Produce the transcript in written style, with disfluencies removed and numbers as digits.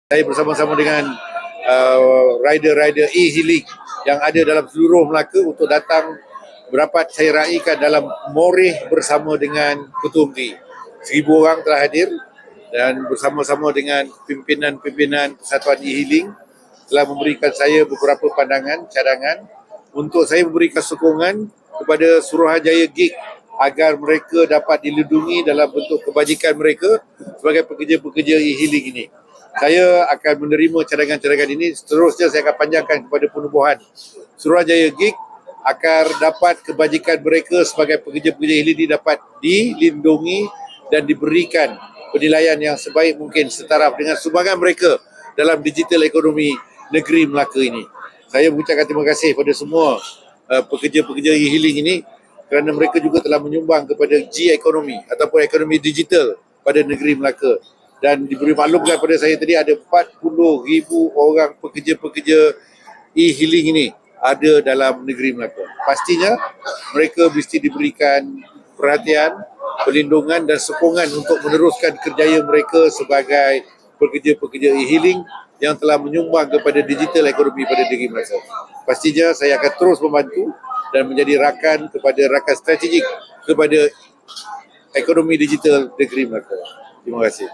Saya bersama-sama dengan rider-rider e-healing yang ada dalam seluruh Melaka untuk datang berapat saya raikan dalam Moreh bersama dengan Ketua Menteri. 1,000 orang telah hadir dan bersama-sama dengan pimpinan-pimpinan Persatuan E-Healing telah memberikan saya beberapa pandangan, cadangan untuk saya memberikan sokongan kepada Suruhanjaya GIG agar mereka dapat dilindungi dalam bentuk kebajikan mereka sebagai pekerja-pekerja e-healing ini. Saya akan menerima cadangan-cadangan ini. Seterusnya saya akan panjangkan kepada penubuhan Suruhanjaya GIG agar dapat kebajikan mereka sebagai pekerja-pekerja e-healing ini dapat dilindungi dan diberikan penilaian yang sebaik mungkin setaraf dengan sumbangan mereka dalam digital ekonomi negeri Melaka ini. Saya mengucapkan terima kasih kepada semua pekerja-pekerja e-healing ini kerana mereka juga telah menyumbang kepada G-ekonomi ataupun ekonomi digital pada negeri Melaka. Dan diberi maklumkan kepada saya tadi ada 40,000 orang pekerja-pekerja e-healing ini ada dalam negeri Melaka. Pastinya mereka mesti diberikan perhatian, perlindungan dan sokongan untuk meneruskan kerjaya mereka sebagai pekerja-pekerja e-healing yang telah menyumbang kepada digital ekonomi pada negeri Melaka. Pastinya saya akan terus membantu dan menjadi rakan strategik kepada ekonomi digital negeri Melaka. Terima kasih.